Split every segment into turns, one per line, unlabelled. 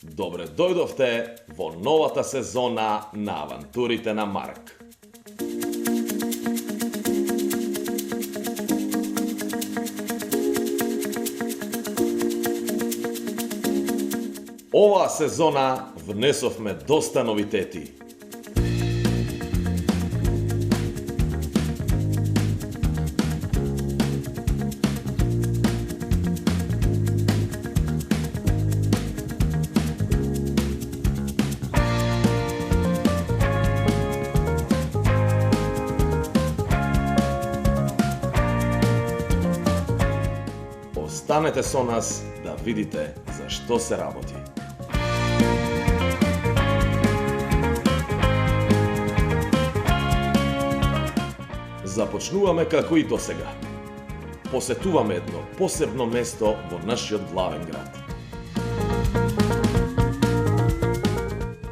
Добре дојдовте во новата сезона на Авантурите на Марк. Оваа сезона внесовме доста новитети. Останете со нас да видите за што се работи. Започнуваме како и досега. Посетуваме едно посебно место во нашиот главен град.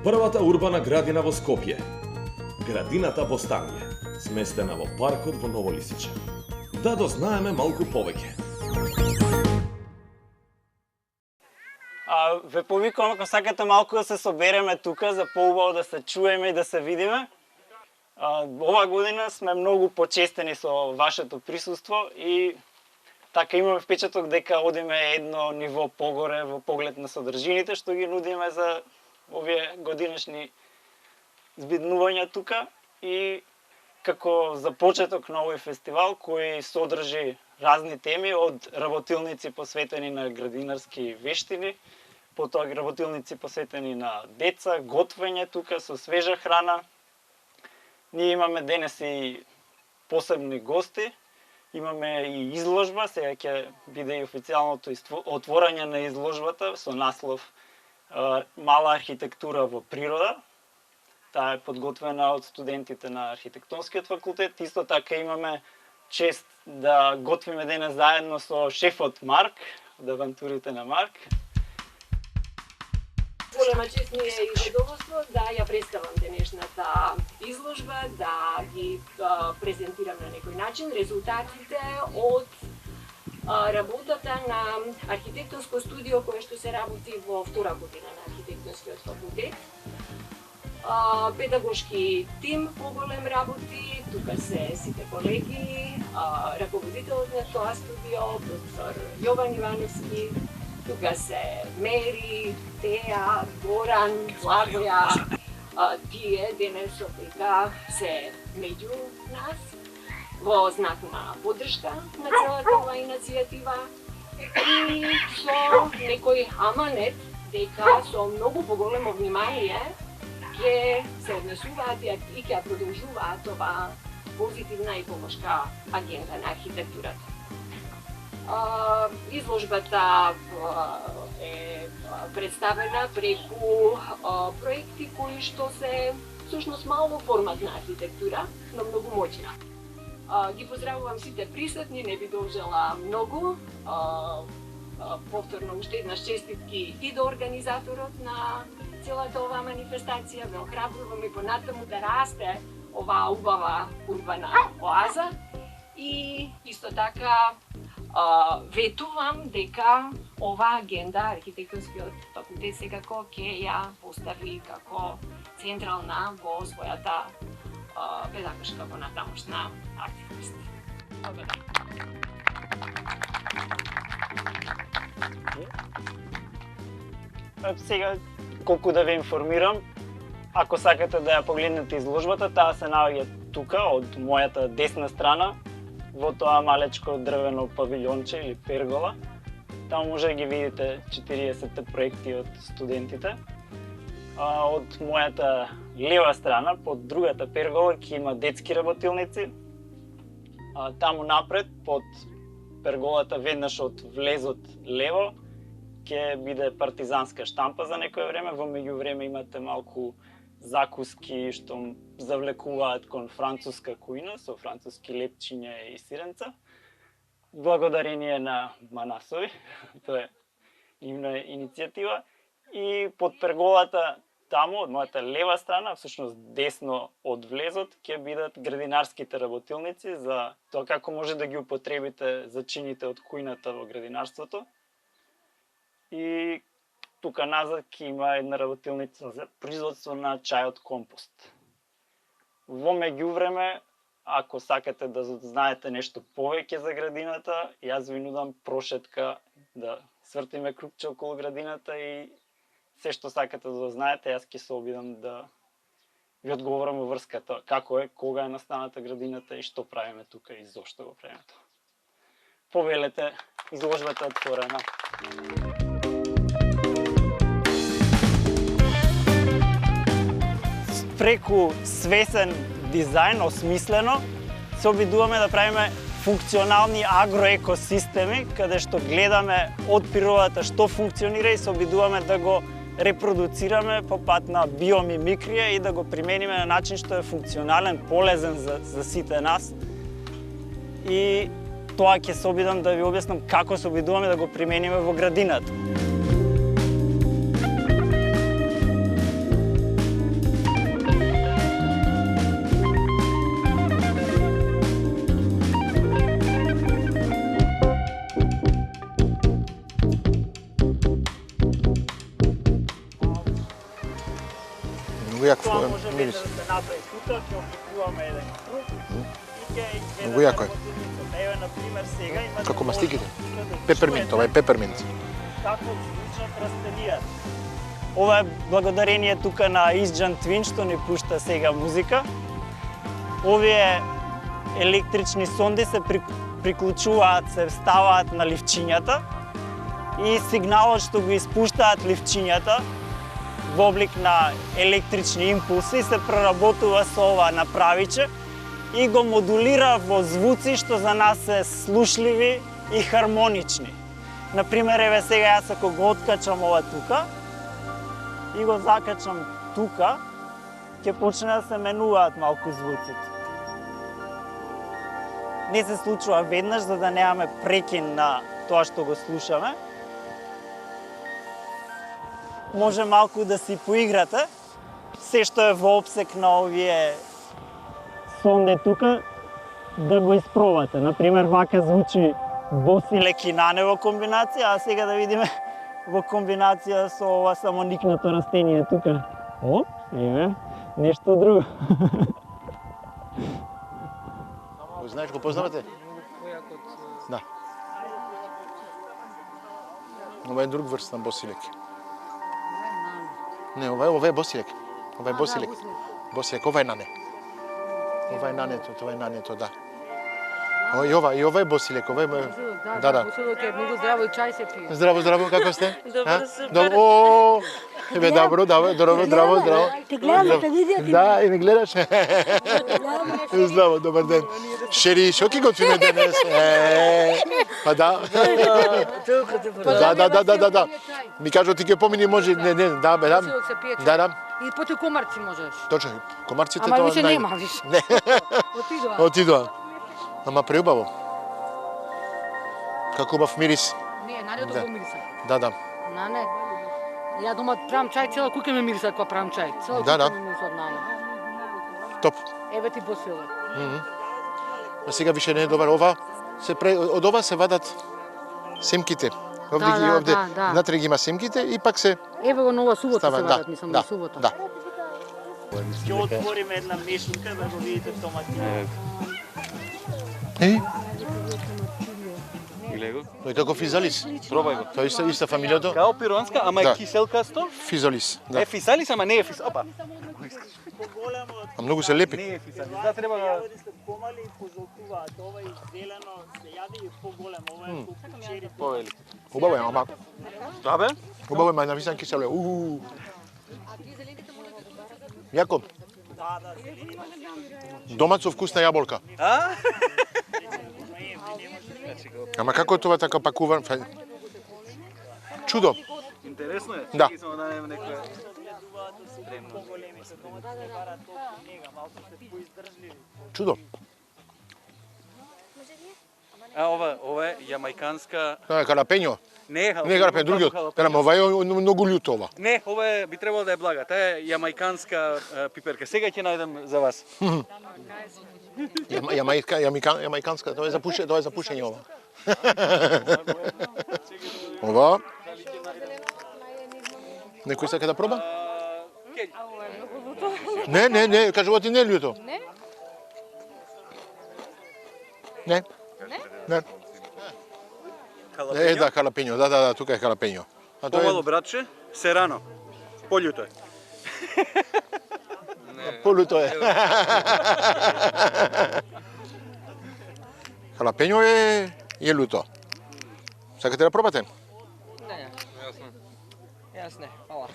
Првата урбана градина во Скопје, градината Бостание, сместена во паркот во Ново Лисиче. Да дознаеме малку повеќе.
Ве повикувам ако сакате малку да се собереме тука за поубаво да се чуеме и да се видиме. Оваа година сме многу почестени со вашето присуство и така имаме впечаток дека одиме едно ниво погоре во поглед на содржините што ги нудиме за овие годинешни збиднувања тука и како започеток на овој фестивал кој содржи разни теми од работилници посветени на градинарски вештини, потоа работилници посветени на деца, готвење тука со свежа храна. Ние имаме денес и посебни гости, имаме и изложба, сега ќе биде и официјалното отворање на изложбата со наслов Мала архитектура во природа. Таа е подготвена од студентите на архитектонскиот факултет. Исто така имаме чест да готвиме денес заедно со шефот Марк, од Авантурите на Марк.
Голема чест ми е и задоволство да ја представам денешната изложба, да ги презентирам на некој начин резултатите од работата на архитектонско студио кое што се работи во втора година на архитектонскиот факултет. Педагошки тим поголем работи, тука се сите колеги, раководителот на тоа студио, професор Јован Ивановски, тука се Мери, Теја, Горан, Благоја, тие денес дека се меѓу нас во знак на поддршка на целата оваа иницијатива и со некој аманет дека со многу поголемо внимание ќе се однесуваат и ќе продолжуваат оваа позитивна и помошка агенда на архитектурата. Изложбата е представена преку проекти кои што се всушност мало формат на архитектура, но многу моќна. Ги поздравувам сите присутни, не би должела многу. Повторно уште еднаш честитки и до организаторот на целата оваа манифестација, ве охрабрувам и понатаму да расте оваа убава урбана оаза и исто така ветувам дека оваа агенда архитектонскиот факултет секако ќе ја постави како централна во својата педагошка понатамошна активност. Благодарам.
Сега, колку да ве информирам, ако сакате да ја погледнете изложбата, таа се наоѓа тука, од мојата десна страна, во тоа малечко дрвено павилјонче или пергола. Таму може да ги видите 40 проекти од студентите. Од мојата лева страна, под другата пергола, ќе има детски работилници. Таму напред, под перголата, веднаш од влезот лево, ќе биде партизанска штампа за некое време. Во меѓувреме имате малку закуски што завлекуваат кон француска кујна со француски лепчиња и сиренца. Благодарение на Манасови, тоа е нивна иницијатива. И под перголата таму, од мојата лева страна, всушност десно од влезот, ќе бидат градинарските работилници за тоа како може да ги употребите зачините од кујната во градинарството. И тука назад ќе има една работилница за производство на чај од компост. Во меѓувреме, ако сакате да знаете нешто повеќе за градината, јас ви нудам прошетка да свртиме крупче околу градината и се што сакате да знаете, јас ќе се обидам да ви одговорам во врската како е, кога е настаната градината и што правиме тука и зошто го правиме тоа. Повелете, изложбата е отворена. Преку свесен дизајн, осмислено, се обидуваме да правиме функционални агроекосистеми, каде што гледаме од природата што функционира и се обидуваме да го репродуцираме по пат на биомимикрија и да го примениме на начин што е функционален, полезен за сите нас. И тоа ќе се обидам да ви објаснам како се обидуваме да го примениме во градината. Тоа може да се направи тука, ќе обликуваме еден круг и ќе
Многу јако е.
Еве, например, сега имате...
Како мастиките. Пеперминт, ова е пеперминт.
Како звучат растенијата. Ова е благодарение тука на Изџан Твин, што ни пушта сега музика. Овие електрични сонди се приклучуваат, се ставаат на ливчињата и сигналот што го испуштаат ливчињата во облик на електрични импулси се проработува со ова направиче и го модулира во звуци што за нас се слушливи и хармонични. Например, еве сега јас ако го откачам ова тука и го закачам тука, ќе почне да се менуваат малку звуците. Не се случува веднаш за да немаме прекин на тоа што го слушаме. Може малку да си поиграте, се што е во опсек на овие сонде тука, да го испробате. Например, вака звучи босилек и нане во комбинација, а сега да видиме во комбинација со ова самоникнато растение тука. О, еве, нешто друго.
Знаеш, го познавате? Да. Ова е друг врст на босилек. Не, ова е босилек. Ова е босилек. Босилек, ова е нане. Ова е нането, тоа е нането, да. И ова е босилек, ова е... Да.
Босилек е многу здраво и чај се пие.
Здраво, како сте?
Добро, супер.
О, еве добро, здраво.
Те гледам на телевизија.
Да, и ме гледаш. Здраво, добар ден. Шери, шо ќе готвиме денес? Па да. Да. Ми кажа ти ќе помини може, не, да, бе, да.
Босилек се пие чај.
Да.
И потоа комарци можеш.
Точно, комарците
Ама
тоа
више нема, више.
Не. Отидоа. Ама преубаво. Како убав мирис.
Не, Нане добро мириса.
Да.
Нане, ја дома правам чај, цела куќа ме мириса кога правам чај. Цела
Да.
куќа ме мириса од Нане.
Топ.
Еве ти босилек.
А сега више не е добар. Од ова се вадат семките. Овде внатре ги има семките и пак се...
Еве го нова субота
става,
се вадат, мислам, на субота.
Да.
Ќе отвориме една мешинка да го видите томатинот.
Тој како физалис.
Пробај го.
Тоа е иста фамилијата?
Као пиронска, ама
Да.
е киселкасто.
Физалис. Да.
Е фисалис, ама не е фис. Опа.
А многу се лепи.
Не е фисалис. Да, треба да...
Се помали и позолкуваат. Ова и зелено се јаде и поголем. Ова е колку чери.
Повели.
Убаво е, ама.
Да, бе?
Убаво е, ма навистина кисело е. Јако.
Да, зелени.
Домацо вкусна јаболка.
А?
Ама како е тоа така пакуван? Чудо.
Интересно е.
Да.
Чекай само да најдем некоја...
Поголемите томати се бараат толку нега, малку се поиздржливи.
Чудо.
А, ова е јамајканска...
Тоа е халапењо.
Не,
Не халапењо, другиот. Терам, ова е многу љуто ова.
Не, ова е, би требало да е блага. Таа е јамајканска пиперка. Сега ќе најдем за вас.
Јамајканска, тоа е за пушење ова. Ова. Некој сака да проба?
Келј.
Не, кажувате не е луто.
Не?
Не. Не.
Халапењо.
Да, халапењо, да, тука е халапењо. А тоа
Помало братче, серано. Полјуто е.
полуто е. Халапењо е луто. Сакате да пробате?
Не, јас не, ала.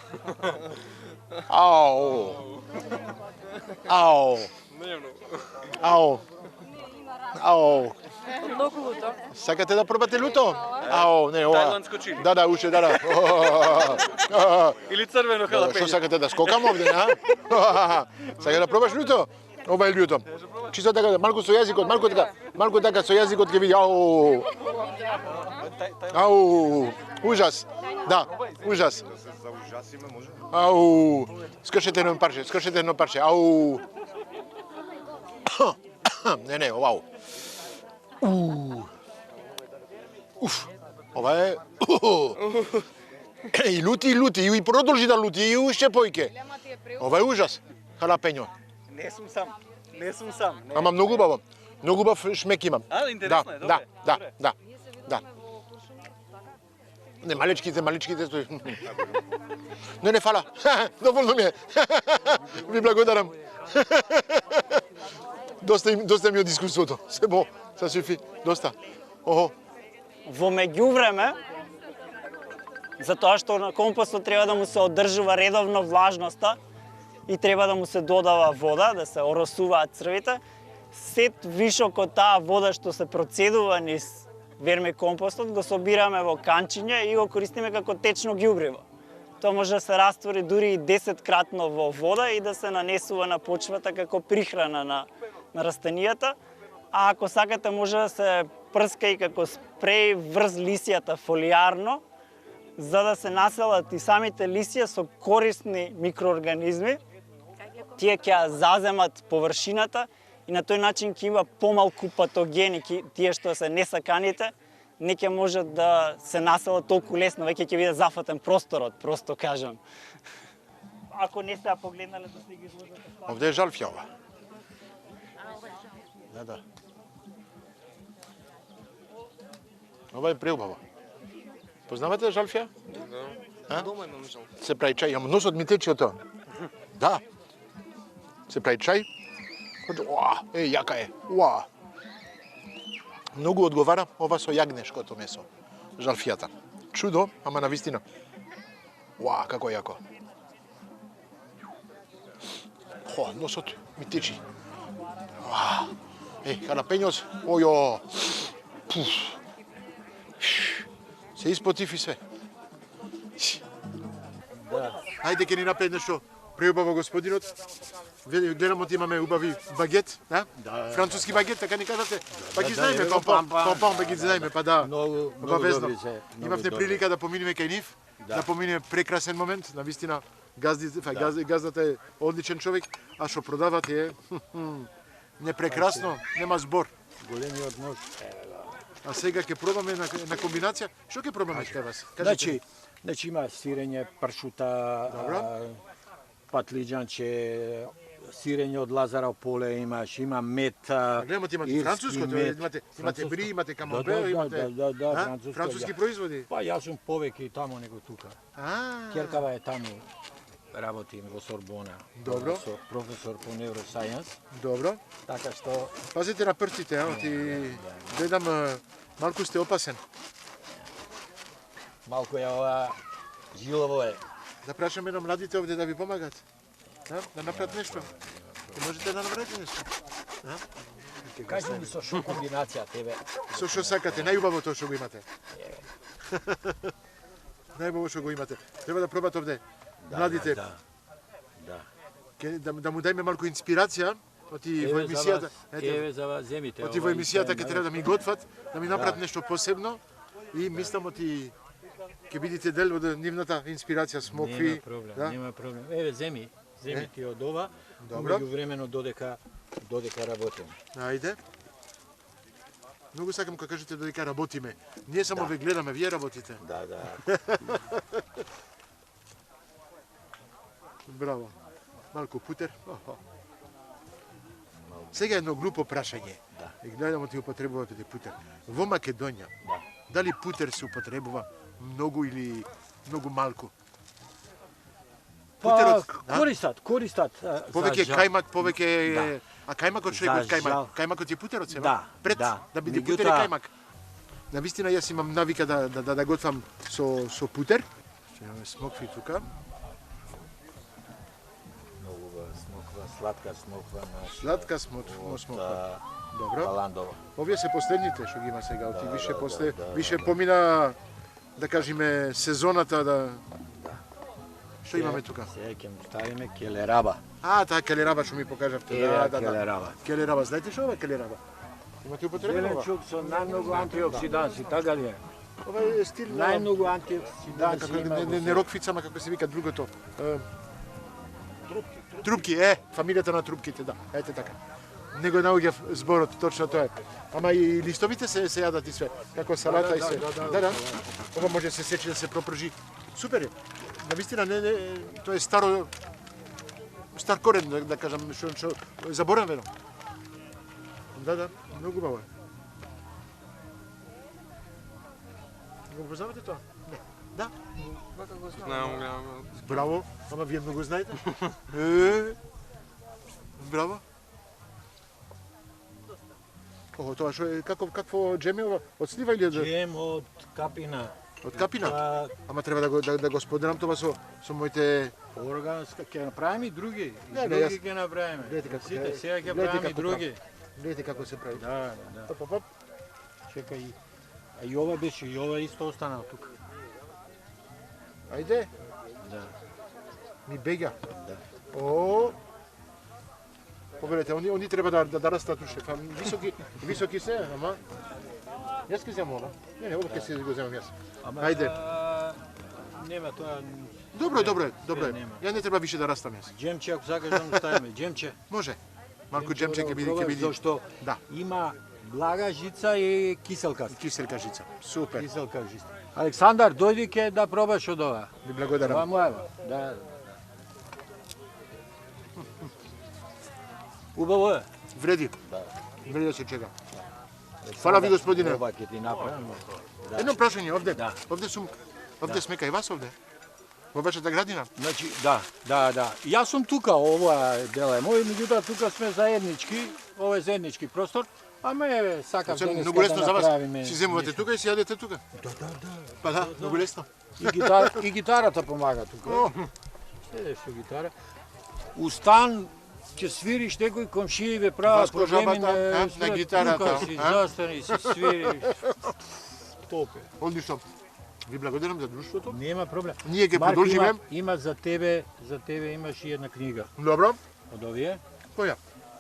Ау.
Многу луто.
Сакате да пробате луто? Ау, не, ова.
Тајландско чили.
Да, уште, да.
Или црвено
Што
халапењо.
сакате да скокам овде, а? Сакате да пробаш луто? Ова е луто. Чисто така, малку со јазикот, малку така со јазикот ќе види. Ау, ужас. Да, ужас. Ау, скршете едно парче, ау. Не, вау. Уф, ова е... И лути, и продолжи да лути, и уште појке. Ова е ужас, халапењо.
Не сум сам. Не.
Ама многу убаво. Многу убав шмек имам.
А, интересно е, добре.
Да. Не, маличките стои. Не, фала. Доволно ми е. Ви благодарам. Доста ми од искуството. Се бо, са суфи. Доста. Охо.
Во меѓувреме, затоа што на компостот треба да му се одржува редовно влажноста и треба да му се додава вода, да се оросуваат црвите, сет вишок од таа вода што се процедува низ вермикомпостот го собираме во канчиња и го користиме како течно ѓубриво. Тоа може да се раствори дури и 10-кратно во вода и да се нанесува на почвата како прихрана на растенијата, а ако сакате може да се прска и како спреј врз лисијата фолиарно, за да се населат и самите лисија со корисни микроорганизми. Тие ќе заземат површината и на тој начин ќе има помалку патогени, тие што се несаканите, не ќе може да се населат толку лесно, веќе ќе биде зафатен просторот, просто кажам. Ако не се погледнале да се ги изложат.
Овде е жалфја ова. Да. Ова е преубаво. Познавате жалфја? Да.
Дома имам жалфја.
Се прави чај, ама носот ми тече од тоа. Да. Се прави чај. Јака е. Многу одговара ова со јагнешкото месо. Жалфијата. Чудо, ама навистина. Како јако. Носот ми течи. Халапењос. Се испотив и се. Ајде ќе ни направи нешто преубаво господинот. Гледам од имаме убави багет, да? Француски багет, така ни кажате? Па ги знаеме, помпон, ги знаеме, па да. Обавезно. Имавте прилика да поминеме кај нив, да поминеме прекрасен момент, навистина газдата е одличен човек, а што продавате е непрекрасно, нема збор.
Големиот нож.
А сега ќе пробаме на комбинација. Што ќе пробаме кај вас?
Значи има сирење, пршута, патлиџанче, сирење од Лазаров поле имаш, има мед.
Имате француското, имате бри, имате камамбер, имате француски производи.
Па јас сум повеќе и таму него тука. Ќеркава е таму. Работим во Сорбона.
Добро.
Професор по neuroscience.
Добро.
Така што...
Пазите на прстите, гледам, малку сте опасен.
Малку е ова жилово е.
Да прашаме на младите овде да ви помагат. Да направат нешто. Можете да направите нешто.
Кажи ми со шо комбинација тебе.
Со шо сакате, најубавото што го имате. Најубаво што го имате. Треба да пробате овде. Младите. Да му дајме малку инспирација. Оти во емисијата. Оти во емисијата ќе треба да ми готват, да ми направат нешто посебно. И мислам оти ќе бидете дел од нивната инспирација смокви.
Нема проблем. Земи ти од ова.
Добро.
Меѓувремено додека работим.
Ајде. Многу сакам кога кажете додека работиме. Ние само ве гледаме, вие работите.
Да.
Браво. Малку путер. Сега едно глупо прашање. И гледам ти употребувате путер. Во Македонија, дали путер се употребува многу или многу малку?
Па, користат.
Повеќе кајмак, повеќе... А кајмакот што е кod кајмак? Кајмакот е путерот се,
Да,
пред да биде путер и кајмак. Навистина јас имам навика да готвам со путер. Што имаме смокви тука.
Смоква, сладка смоква.
Сладка смоква. Добро.
Баландово.
Овие се последните што ги има сега, оти више помина, да кажеме, сезоната да... Што имаме тука?
Сега ќе му ставиме келераба.
Таа келераба што ми покажавте.
Келераба.
Келераба, знаете што е келераба? Имате употреба ова?
Зеленчук со најмногу антиоксиданси, така ли е?
Ова е стил
Најмногу антиоксиданси има.
Не роквица, ама како се вика другото. Трупки, фамилијата на трупките, да. Ете така. Не го наоѓав зборот, точно тоа е. Ама и листовите се јадат и све, како салата и се. Да. Ова може се сечи да се пропржи. Супер е. Навистина тоа е стар корен, да кажам, што заборавено. Да, многу убаво е. Го познавате тоа? Не. Да? Браво, ама вие многу знаете. Браво. Тоа што е, какво джем е ова? Од слива или од...
Джем од капина.
Од капина? Ама треба да го споделам тоа со моите...
Органска, ќе направиме и други.
Други
ќе направиме. Сите, сега ќе
гледате
правиме и други.
Гледате како се прави.
Да.
Топ.
Чекај. А и ова беше, и ова исто останал тука.
Ајде.
Да.
Ми бега.
Да.
Погledajte, oni treba da rastат уште. Високи се, ама... Јас ќе земам ова. Не, ова ќе се го земам јас. Ајде.
Нема тоа...
Добро е. Ја не треба више да растам јас.
Джемче, ако сакаш да му ставиме, джемче.
Може. Малку джемче ќе биде.
Зашто има блага жица и киселка.
Киселка жица. Супер.
Киселка жица. Александар, дојди ке да пробаш од ова.
Ви благодарам.
Ова моева. Да. Убаво е.
Вреди. Вреди да се чека. Фала ви, господине.
Ова ќе ти направам.
Едно прашање овде.
Да.
Овде сме кај вас овде. Во вашата градина.
Значи, да. Јас сум тука, ова дела е мој, меѓутоа тука сме заеднички, ова е заеднички простор, ама еве сакав денеска
многу лесно
да
за вас.
направиме.
Си земувате тука и си јадете тука.
Да.
Па да, многу лесно.
И гитарата помага тука. Седеш со гитара. У стан ќе свириш, некои комшии ве прават
Васко Жабата, на гитарата.
Тука си застани, си свириш. Топе.
Одлично. Ви благодарам за друштвото.
Нема проблем.
Ние ќе
Марко,
продолжиме.
Има за тебе имаш и една книга.
Добро.
Од овие.
Која?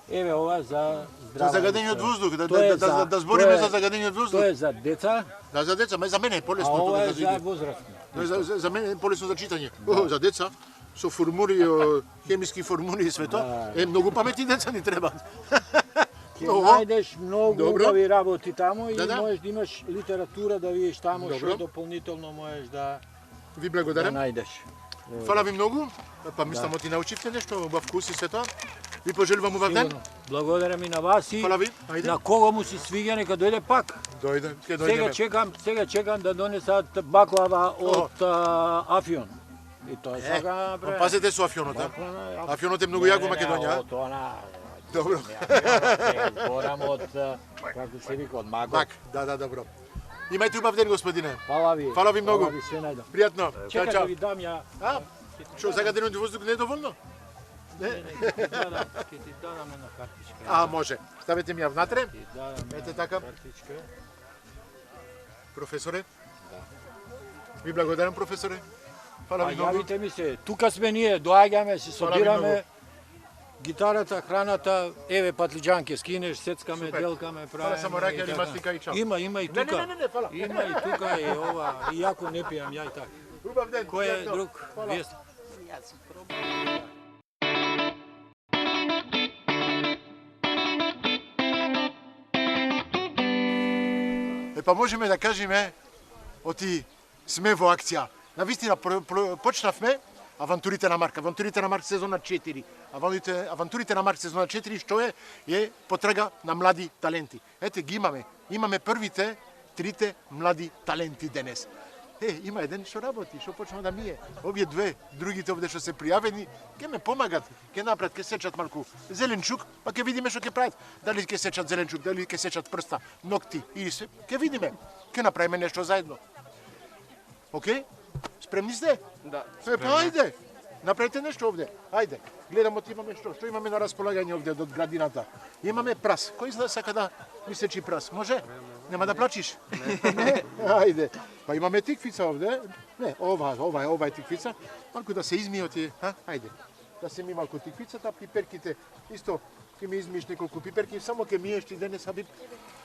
Еве ова за здрава.
За загадениот воздух,
Тоа
да збориме за загадениот воздух.
Тоа е за деца,
Да, за деца, за мене е
а
полесно
ова
тоа
е
да
за
види.
возрастни.
За мене е полесно за читање. За деца, со формули, хемиски формули и све тоа. Многу паметни деца ни требаат.
Ќе најдеш многу
Добро.
убави работи таму и
Да.
можеш да имаш литература да видиш таму
Добро.
што дополнително можеш да
Ви благодарам.
најдеш.
Фала ви многу. Па мислам оти научивте нешто, убав вкус и све тоа. Ви пожелувам убав ден.
Сигурно. Благодарам и на вас и
Фала ви. Ајде.
на кого му се свиѓа нека дојде пак.
Дојде, ќе
Сега
дојдеме.
чекам да донесат баклава од Афион. И тоа сакам да направам.
Пазете со афионот, а? Афионот е многу јак во Македонија.
Тоа на
Добро.
Зборам од како се вика од Магот.
Мак, да, добро. Имајте убав ден, господине.
Фала ви.
Фала ви многу.
Фала ви, све најдобро.
Пријатно. Чао,
Чекај да
чао.
ви дам ја.
Што загадениот воздух не е доволно?
Ќе ти дадам една картичка.
А, може. Ставете ми ја внатре.
Ти дадам
Ете
една
така.
картичка.
Професоре. Ви благодарам, професоре. Фала
А
ви многу.
јавите ми се, тука сме ние, доаѓаме, се
Фала ви многу.
собираме. Гитарата, храната, еве патлиџанке скинеш, сецкаме,
Супер.
делкаме, правиме.
само раке
и
или
така.
маслика и чао.
Има и тука.
Не, фала.
Има и тука и ова, и јако не пијам ја и така.
Убав ден.
Кој е
пријатно.
друг?
Фала.
Вие сте.
Па можеме да кажеме оти сме во акција. Навистина почнавме Авантурите на Марк. Авантурите на Марк сезона 4. Авантурите на Марк сезона 4 што е потрага на млади таленти. Ете ги имаме. Имаме првите трите млади таленти денес. Има еден што работи, што почна да мие. Овие две, другите овде што се пријавени, ќе ме помагат, ќе направат, ќе сечат малку зеленчук, па ќе видиме што ќе прават. Дали ќе сечат зеленчук, дали ќе сечат прста, ногти или се, ќе видиме. Ќе направиме нешто заедно. Океј? Спремни сте?
Да.
Па ајде. Направете нешто овде. Ајде. Гледамо ти имаме што имаме на располагање овде од градината. Имаме прас. Кој сака да ми сечи прас? Може? Нема да плачиш? Не? Ајде. Па имаме тиквица овде. Не, ова е тиквица. Малку да се измие ти, ајде. Да се ми малку тиквицата, пиперките исто ќе ми измиеш неколку пиперки, само ќе миеш ти денес Хабиб.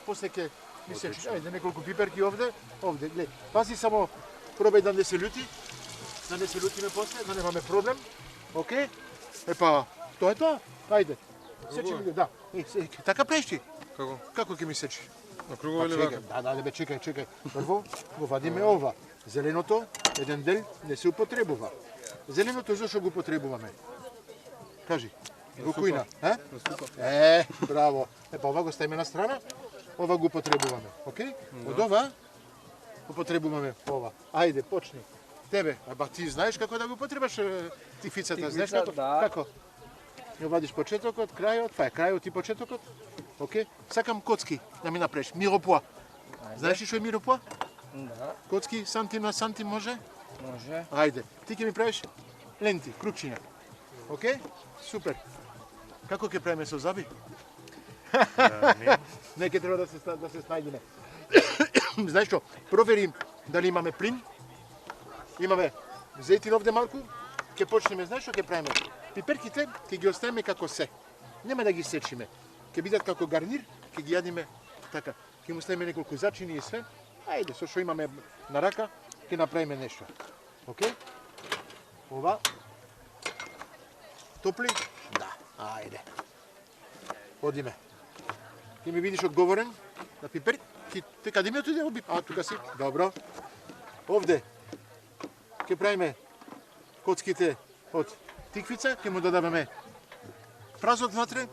После ќе ми сечиш. Ајде неколку пиперки овде. Овде, глед. Пази само пробај да не се љути. Да не се љутиме после, да немаме проблем. Океј? Епа, тоа е тоа. Ајде. Сечи ми, да. Така правиш ти?
Како?
Како ќе ми сечи?
На кругово или вака?
Да, бе, чекај. Прво го вадиме ова. Зеленото, еден дел не се употребува. Зеленото зошто го употребуваме? Кажи. Рукуина, браво. Епа, ова го ставиме на страна. Ова го употребуваме, окей? Од ова употребуваме ова. Ајде, почни. Тебе, ти знаеш како да го употребаш тиквицата, знаеш како?
Да.
Како? Ја вадиш почетокот, крајот, тоа е крајот и почетокот. Океј? Сакам коцки да ми направиш. Миропоа. Знаеш ли што е миропоа?
Да.
Коцки сантим на сантим може?
Може.
Ајде. Ти ќе ми правиш ленти, крупчиња. Океј? Супер. Како ќе правиме со заби? Не ќе треба да се снајдиме. Знаеш што? Провери дали имаме плин. Имаме зејтин овде малку. Ќе почнеме, знаеш што ќе правиме? Пиперките ќе ги оставиме како се. Нема да ги сечиме. Ќе бидат како гарнир, ќе ги јадиме така. Ќе му ставиме неколку зачини и све. Ајде, со што имаме на рака, ќе направиме нешто. Океј? Ова. Топли? Да, ајде. Одиме. Ќе ми видиш одговорен на пипер. Ти каде ми отиде? А, тука си. Добро. Овде ќе правиме коцките од тиквица, ќе му додаваме празот внатре.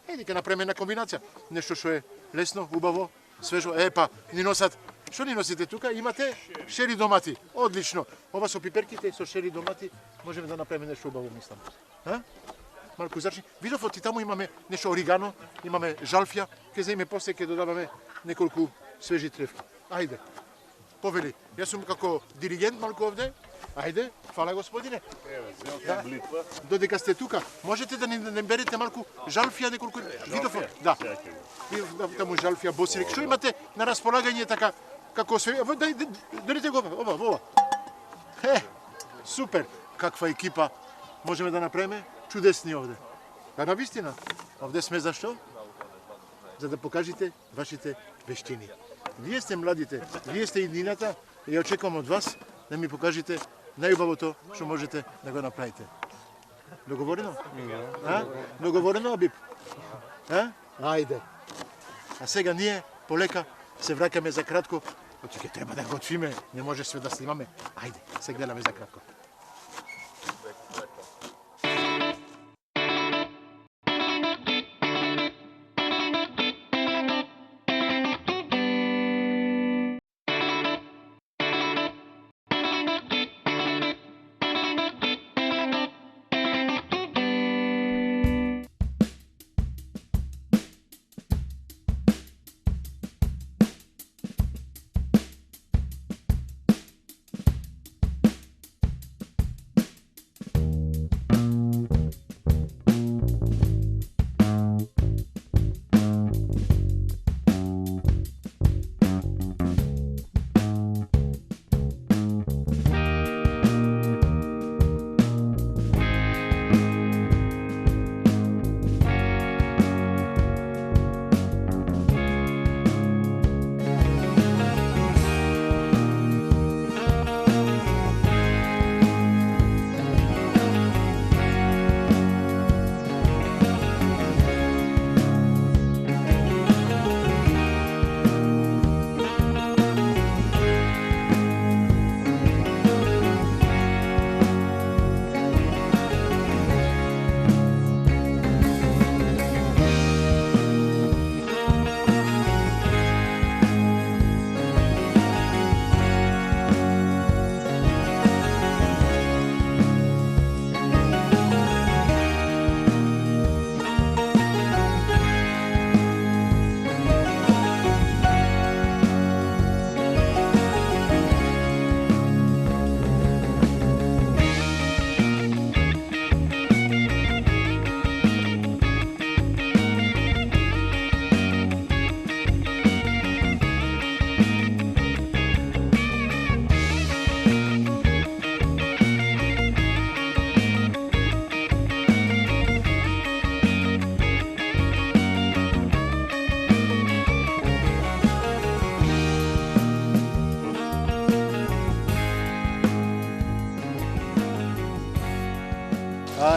Еди ќе направиме една комбинација. Нешто што е лесно, убаво, свежо. Епа, ни носат. Што ни носите тука? Имате шери домати. Одлично. Ова со пиперките и со шери домати можеме да направиме нешто убаво, мислам. Малку зачни. Видов ти таму имаме нешто оригано, имаме жалфја. Ќе земеме после ќе додаваме неколку свежи тревки. Ајде. Повели, јас сум како диригент малку овде. Ајде, фала господине. Да. Додека сте тука, можете да не берете малку жалфија неколку видов? Да. Таму жалфија, босирик. Што имате на располагање така како све? Донете го ова. Супер. Каква екипа можеме да направиме? Чудесни овде. А навистина, овде сме за што? За да покажете вашите вештини. Вие сте младите, вие сте иднината и очекувам од вас да ми покажете најубавото што можете да го направите. Договорено? Договорено, Абиб? Ајде. А сега ние полека се враќаме за кратко. Ќе треба да готвиме, не може све да снимаме. Ајде, се гледаме за кратко.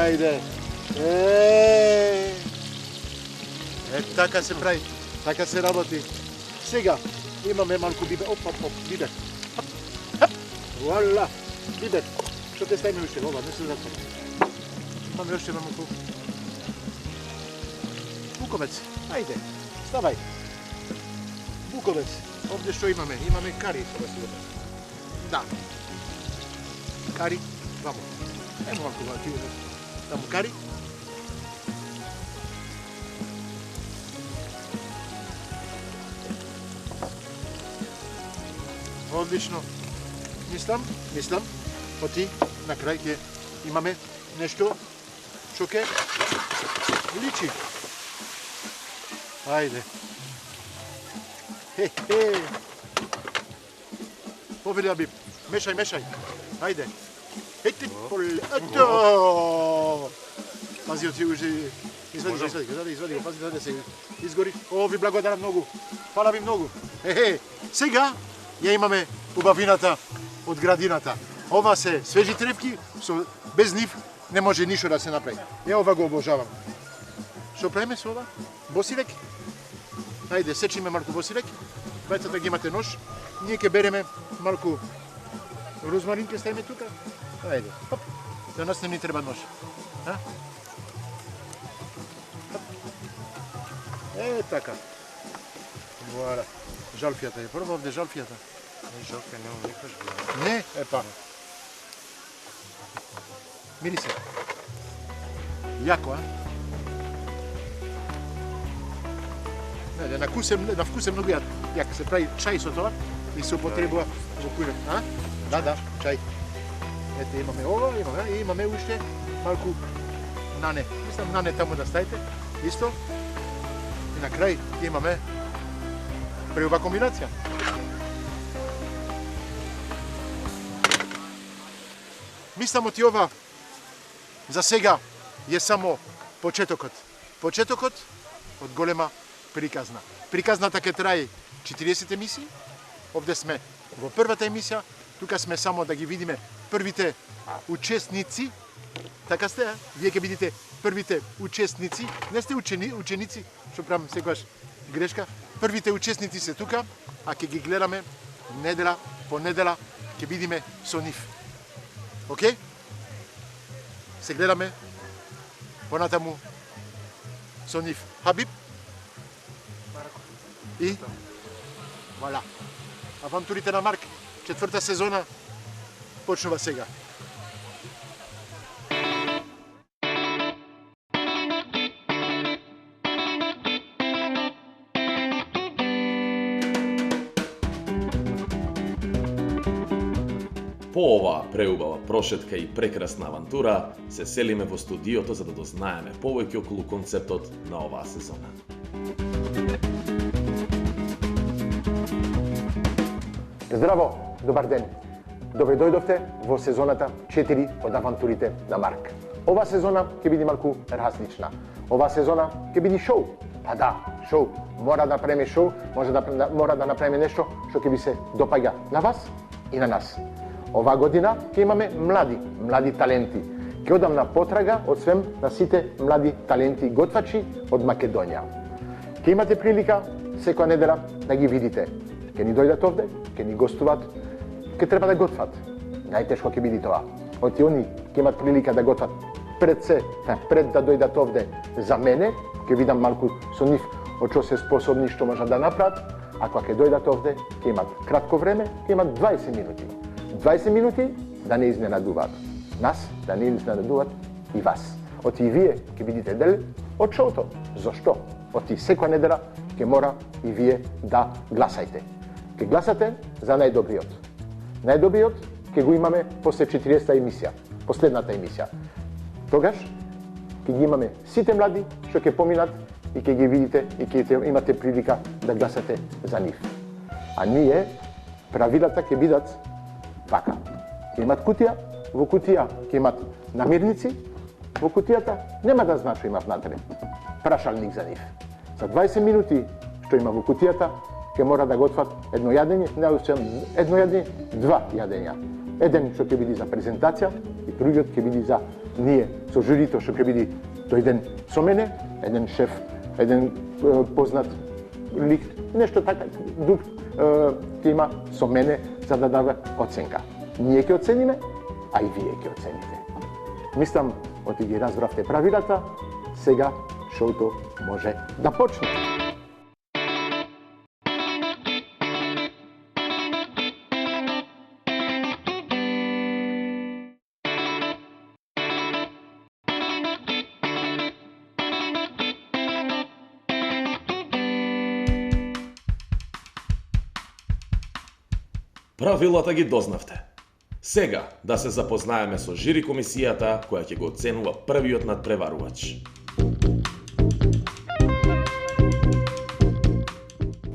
Ајде. Така се прави, така се работи. Сега имаме малку бибер. Оп, бибер. Вуала, бибер. Што те ставиме уште? Ова, не се затвора. Имаме уште малку. Буковец, ајде, ставај. Буковец, овде што имаме? Имаме кари, тоа сигурно. Да. Кари, вамо. Емо малку ти таму кари. Одлично. Мислам, оти на крај ќе имаме нешто што ќе личи. Ајде. Повели би. Мешај. Ајде. Ете, поле. Ето! Пази, оти ужи. Извади, пази да се изгори. О, ви благодарам многу. Фала ви многу. Сега ја имаме убавината од градината. Ова се свежи трепки, без нив не може ништо да се направи. Ова го обожавам. Што правиме со ова? Босилек? Ајде, сечиме малку босилек. Бајцата ги имате нож. Ние ќе береме малку розмарин, ќе ставиме тука. Ајде, хоп. За нас не ни треба нож. Така. Вуала. Жалфијата е прво овде жалфијата.
Жалфија нема никаш гледа.
Не, епа. Мирисе. Јако, а? Не, на вкус е многу јак. Се прави чај со тоа и се употребува во кујнат. Да, чај. Ете, имаме ова, и имаме уште малку нане. Мислам нане таму да ставите, исто. И на крај имаме преубава комбинација. Мислам оти ова за сега е само почетокот. Почетокот од голема приказна. Приказната ќе трае 40 емисии. Овде сме во првата емисија. Тука сме само да ги видиме првите учесници. Така сте, вие ќе видите првите учесници. Не сте ученици, што правам секогаш грешка. Првите учесници се тука, а ќе ги гледаме недела по недела, ќе видиме со нив. Океј? Се гледаме понатаму со нив. Хабиб? И? Вала. Авантурите на Марк, 4-та сезона, почнува сега.
По оваа преубава прошетка и прекрасна авантура, се селиме во студиото за да дознаеме повеќе околу концептот на оваа сезона.
Здраво, добар ден. Добре дојдовте во сезоната 4 од авантурите на Марк. Ова сезона ќе биде малку различна. Ова сезона ќе биде шоу. Па да, шоу. Мора да направиме шоу, мора да направиме нешто што ќе ви се допаѓа на вас и на нас. Оваа година ќе имаме млади таленти. Ќе одам на потрага од свем на сите млади таленти готвачи од Македонија. Ќе имате прилика секоја недела да ги видите. Ќе ни дојдат овде, ќе ни гостуват, ќе треба да готват. Најтешко ќе биде тоа. Оти они ќе имат прилика да готват пред да дојдат овде за мене, ќе видам малку со нив од што се способни, што можат да направат, а кога ќе дојдат овде, ќе имат кратко време, ќе имат 20 минути. 20 минути да не изненадуваат нас, да не изненадуваат и вас. Оти и вие ќе бидите дел од шоуто. Зошто? Оти секоја недела ќе мора и вие да гласајте. Ќе гласате за најдобриот. Најдобриот ќе го имаме после 40-та емисија, последната емисија. Тогаш ќе ги имаме сите млади што ќе поминат и ќе ги видите и ќе имате прилика да гласате за нив. А ние правилата ќе бидат вака. Ќе имат кутија, во кутија ќе имат намирници, во кутијата нема да знае што има внатре. Прашалник за нив. За 20 минути што има во кутијата ќе мора да готват едно јадење, два јадења. Еден што ќе биде за презентација и другиот ќе биде за ние со журито што ќе биде дојден со мене, еден шеф, еден познат лик, нешто така друг ќе има со мене за да дава оценка. Ние ќе оцениме, а и вие ќе оцените. Мислам, оти ги разбравте правилата, сега шоуто може да почне.
Правилата ги дознавте. Сега да се запознаеме со жири комисијата која ќе го оценува првиот надпреварувач.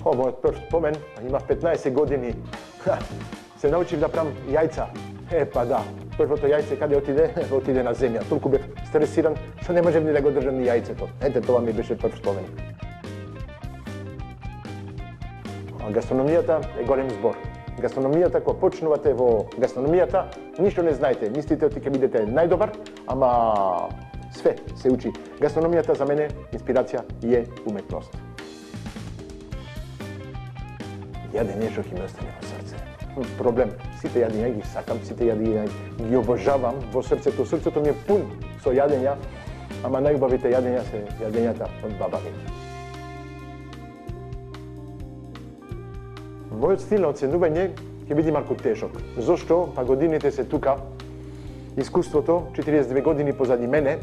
Мојот прв спомен, има 15 години, се научив да правам јајца. Па да, првото јајце каде отиде? Отиде на земја. Толку бев стресиран, што не можев ни да го држам ни јајцето. Ете, тоа ми беше прв спомен. Гастрономијата е голем збор. Гастрономијата, кога почнувате во гастрономијата, ништо не знаете. Мислите оти ќе бидете најдобар, ама све се учи. Гастрономијата за мене, инспирација е уметност. Јадење што ќе ми остане во срце. Проблем. Сите јадења ги сакам, сите јадења ги обожавам во срцето. Срцето ми е пун со јадења, ама најубавите јадења се јадењата од баба ми. Мојот стил на оценување ќе биде малку тешок. Зошто? Па годините се тука. Искуството, 42 години позади мене,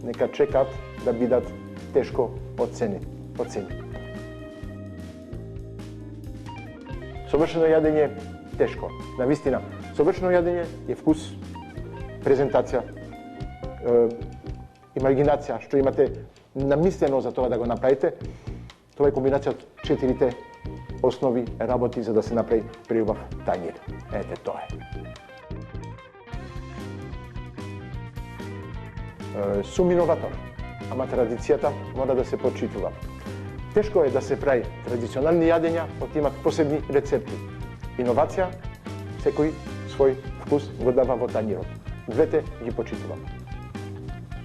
нека чекат да бидат тешко оцени. Совршено јадење тешко. Навистина, совршено јадење е вкус, презентација, имагинација, што имате намислено за тоа да го направите. Тоа е комбинација од 4 основи работи за да се направи преубав тањир. Ете тоа е. Сум иноватор, ама традицијата мора да се почитува. Тешко е да се прави традиционални јадења, од имат посебни рецепти. Иновација, секој свој вкус го дава во тањирот. Двете ги почитувам.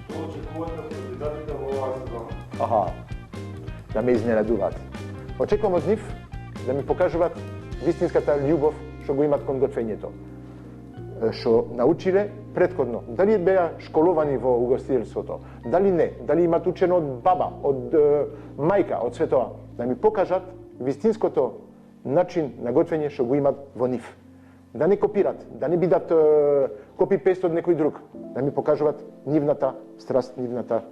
Што очекувате од кандидатите во оваа сезона?
Аха, да ме изненадуваат. Очекувам од нив да ми покажуваат вистинската љубов што го имат кон готвењето. Што научиле претходно. Дали беа школовани во угостителството, дали не, дали имат учено од баба, од мајка, од све тоа. Да ми покажат вистинското начин на готвење што го имат во нив. Да не копират, да не бидат копи-пест од некој друг. Да ми покажуваат нивната страст, нивната,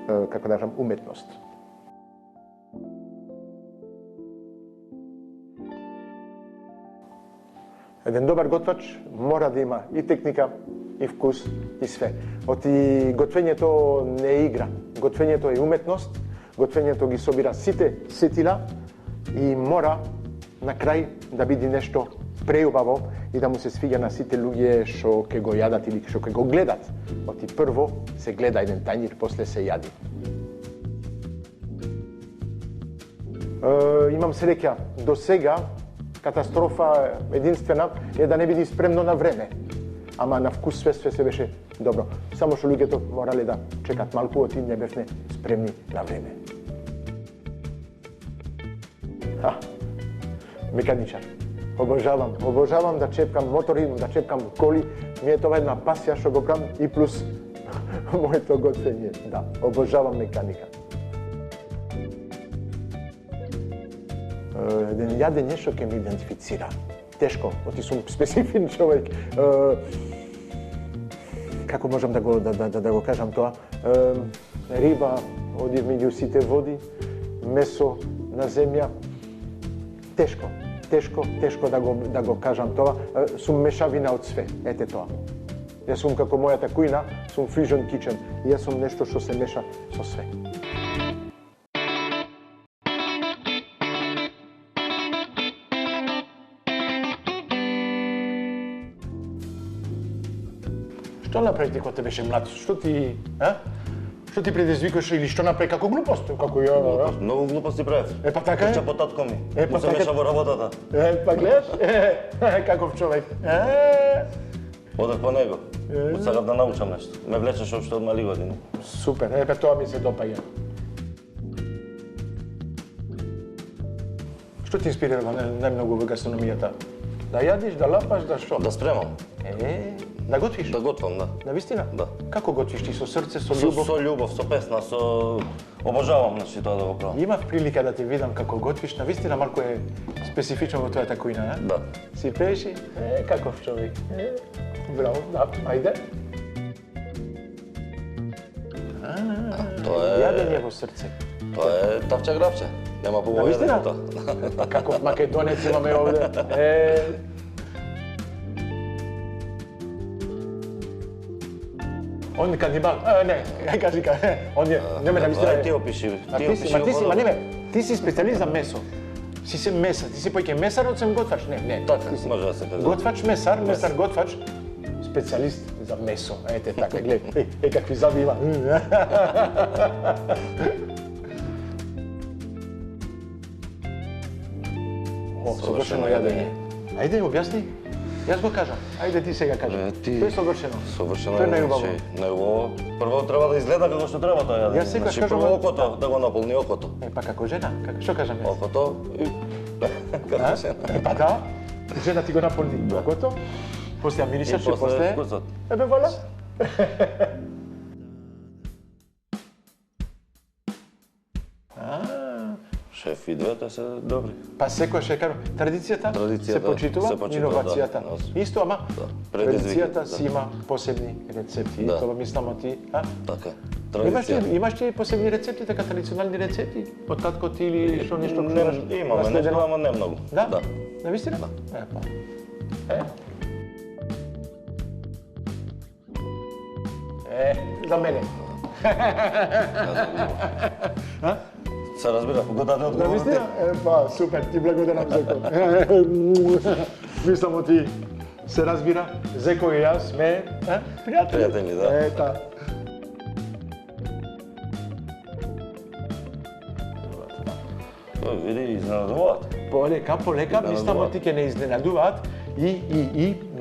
како да кажам, уметност. Еден добар готвач мора да има и техника, и вкус, и све. Оти готвењето не е игра. Готвењето е уметност, готвењето ги собира сите сетила и мора на крај да биде нешто преубаво и да му се свиѓа на сите луѓе што ќе го јадат или што ќе го гледат. Оти прво се гледа еден тањир, после се јади. Имам среќа до сега. Катастрофа единствена е да не биде спремно на време. Ама на вкус све се беше добро. Само што луѓето морале да чекат малку, оти не бевме спремни на време. Меканичар. Обожавам да чепкам мотори, да чепкам коли. Ми е тоа една пасија што го правам и плюс моето готвење. Да, обожавам меканика. Еден јадење што ќе ме идентифицира. Тешко, оти сум специфичен човек. Како можам да го кажам тоа? Риба оди меѓу сите води, месо на земја. Тешко да го кажам тоа. Сум мешавина од све. Ете тоа. Јас сум како мојата кујна, сум fusion kitchen. Јас сум нешто што се меша со све. Што направи ти кога те беше млад? Што Што ти предизвикаше или што направи како глупост? Како ја?
Многу глупости правев.
Па така е.
Трча по татко ми.
Па
Му се
така.
меша во работата.
Па гледаш? Каков човек.
Одев по него. Сакав да научам нешто. Ме влечеше уште од мали години.
Супер, тоа ми се допаѓа. Што ти инспирира најмногу во гастрономијата? Да јадиш, да лапаш, да што?
Да спремам.
Да готвиш?
Да готвам, да.
Навистина?
Да.
Како готвиш ти, со срце, со
Со
љубов?
со песна, со... Обожавам, значи, тоа да го правам.
Имав прилика да те видам како готвиш, навистина малку е специфично во твојата кујна, не?
Да.
Си пееш? Каков човек. Браво, да, ајде.
Тоа е...
Јадење во срце.
Тоа е тавча грабче. Нема побоја
Навистина?
јадење тоа.
Па каков македонец имаме овде. Он канибал. Не, кажи, он е, нема да мислам.
Ај ти опиши,
Ма не ти си специјалист за месо. Си се меса, ти си поќе месар од сем готвач. Не.
Така, може да се каже.
Готвач месар, месар готвач, специјалист за месо. Ете така, гледај. Какви заби има. Совршено јадење. Ајде, објасни. Јас го кажам. Ајде ти сега кажи. Тоа е совршено.
Совршено
Тоа е
е,
најубаво.
значи, најубаво. Прво треба да изгледа како што треба тоа јадење.
Јас секогаш
Значи,
кажам,
прво окото, да го наполни окото.
Па како жена, што кажам јас?
Окото и... Како жена.
Па да, жена ти го наполни окото, после ја миришаш и после...
вкусот.
Ебе, вола.
Шеф и двете се добри.
Па секој ще кажам, традицијата се почитува, иновацијата. Исто, ама традицијата си има посебни рецепти.
Да.
Тоа мислам ти, а?
Така.
Имаш ли посебни рецепти, така традиционални рецепти? Од татко ти или што нешто
Имаме нешто, ама не многу.
Да? Навистина? Да. За мене.
Се разбира, го даде одговорот.
Навистина? Па, супер, ти благодарам, Зеко. Мислам ти се разбира, Зеко и јас сме пријатели.
Пријатели, да.
Ета.
Види, изненадуваат.
Полека, мислам ти ќе не изненадуваат и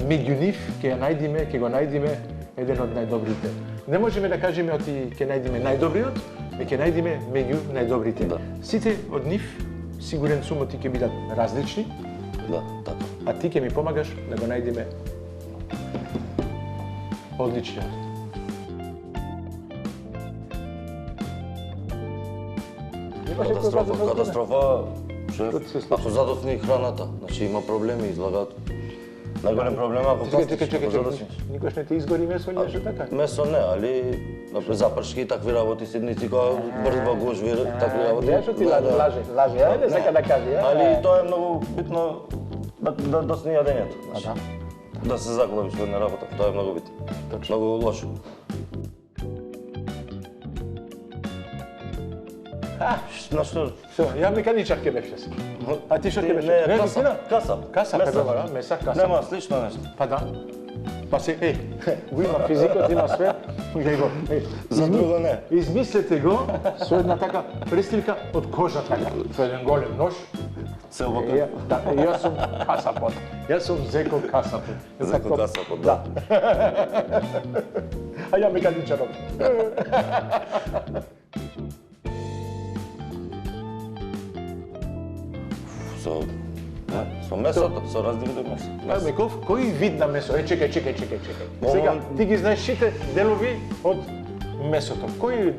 меѓу нив ќе го најдиме еден од најдобрите. Не можеме да кажеме оти ќе најдиме најдобриот, ќе најдиме меѓу најдобрите.
Да.
Сите од нив, сигурен сум, оти ќе бидат различни,
Да, така.
а ти ќе ми помагаш да го најдиме одличниот.
Катастрофа, шеф, ако задоцни храната, значи има проблеми, излагаат. Најголем проблем ако
Чекај, никош не ти изгори месо или нешто така?
Месо не, али запршки и такви работи, сидници која брзба гужви, такви работи.
Ја што ти лаже, ајде сака да кажи,
Али тоа е многу битно да досни јадењето. Да се заглавиш во една работа, тоа е многу битно. Многу лошо. На што?
Ја меканичар ќе беше си. А ти што ќе беше?
Не, каса.
Каса, меса, каса.
Нема слично нешто.
Па да. Па се, го има физикот, има све.
За друго не.
Измислете го со една така престилка од кожа така, со еден голем нож.
Целбока.
Да, јас сум касапот. Јас сум Зеко Касапот.
Зеко Касапот, да.
А ја меканичарот.
Со месото, со разни видови месо.
Меков, кој вид на месо? Чекај. Сега, ти ги знаеш сите делови од месото. Кој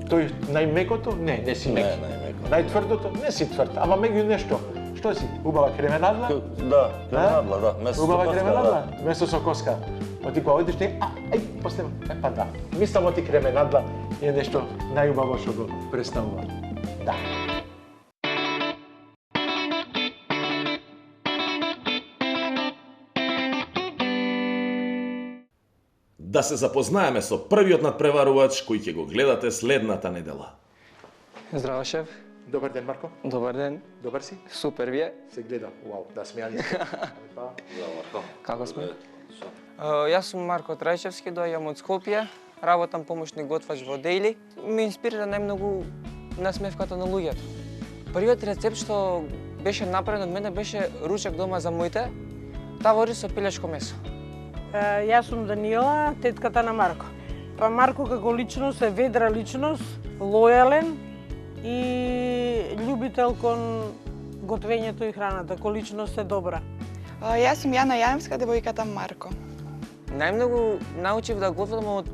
тој најмекото? Не си мек.
Не, најмеко.
Најтврдото? Не си тврд, ама меѓу нешто. Што си? Убава кременадла?
Да, кременадла, да. Месо со
Убава
коска,
кременадла? Месо со коска. Оти кога одиш ти, после, па да. Мислам оти кременадла е нешто најубаво што го представува. Да.
Да се запознаеме со првиот надпреварувач кој ќе го гледате следната недела.
Здраво, шеф.
Добар ден, Марко.
Добар ден.
Добар си?
Супер, вие?
Се гледа. Вау, да смејали се.
Како сме? Јас сум Марко Трајчевски, доаѓам од Скопје. работам помошник готвач во Дейли. Ме инспирира најмногу насмевката на луѓето. Првиот рецепт што беше направен од мене беше ручек дома за моите, тавори со пилешко месо.
Јас сум Даниела, тетката на Марко. Па Марко како личност е ведра личност, лојален и љубител кон готвењето и храната. Ко личност е добра.
Јас сум Јана Јаневска, девојката Марко.
Најмногу научив да готвам од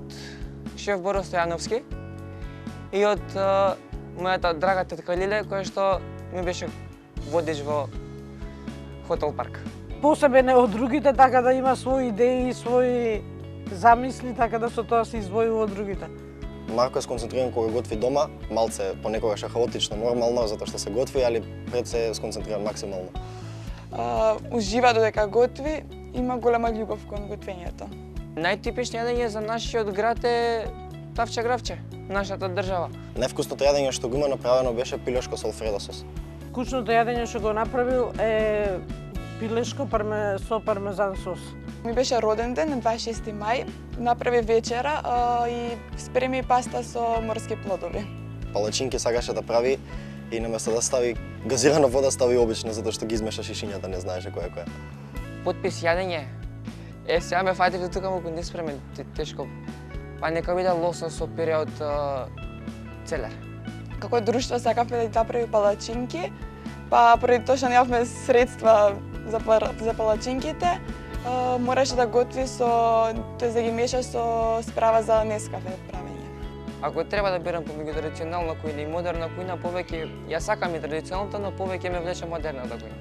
шеф Боро Стојановски и од мојата драга тетка Лиле, која што ми беше водич во Хотел Парк.
Посебен е од другите, така да има своји идеи, своји замисли, така да со тоа се издвојува од другите.
Марко е сконцентриран кога готви дома, малце понекогаш е хаотично, нормално, затоа што се готви, али пред се е сконцентриран максимално.
Ужива додека готви, има голема љубов кон готвењето.
Најтипично јадење за нашиот град е тавче гравче, нашата држава.
Највкусното јадење што го има направено беше пилешко со алфредо сос.
Вкусното јадење што го направил е пилешко со пармезан сос.
Ми беше роден ден на 26 мај, направи вечера и спреми паста со морски плодови.
Палачинки сакаше да прави и наместо да стави газирана вода, стави обична, затоа што ги измеша шишињата, не знаеше која е која.
Потпис јадење. Сега ме фатив да тука малку неспремен, тешко. Па нека биде лосос со пире од целер.
Како друштво сакавме да направи палачинки, па поради тоа што немавме средства за палачинките, мораше да готви да ги меша со справа за Нескафе правење.
Ако треба да бирам помеѓу традиционална кујна и модерна кујна, повеќе ја сакам и традиционалната, но повеќе ме влече модерната кујна.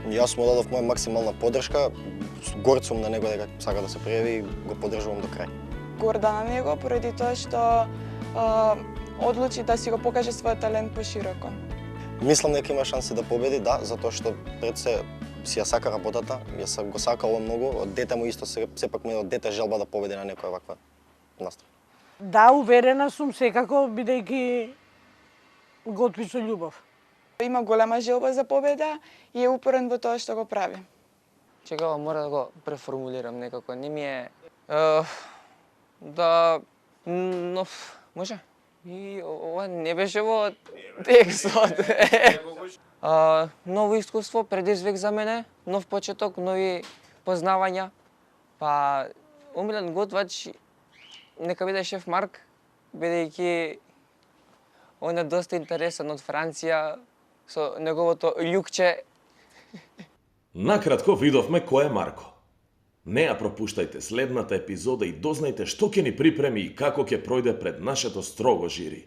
Јас му дадов моја максимална поддршка, горд сум на него дека сака да се прејави и го поддржувам до крај.
Горда на него поради тоа што одлучи да си го покаже својот талент пошироко.
Мислам дека има шанси да победи, да, затоа што пред се си ја сака работата, јас го сакала многу, од дете му исто сепак ми од дете желба да победи на некоја ваква настав.
Да, уверена сум секако, бидејќи готви со љубов.
Има голема желба за победа и е упорен во тоа што го прави.
Чекава, мора да го преформулирам некако. Не ми е... да... но... може? И ова не беше во текстот. Ново искуство, предизвик за мене, нов почеток, нови познавања. Па, омилен готвач, нека биде шеф Марк, бидејќи он е доста интересен од Франција, со неговото љукче.
Накратко видовме кој е Марко. Не ја пропуштајте следната епизода и дознајте што ќе ни припреми и како ќе пројде пред нашето строго жири.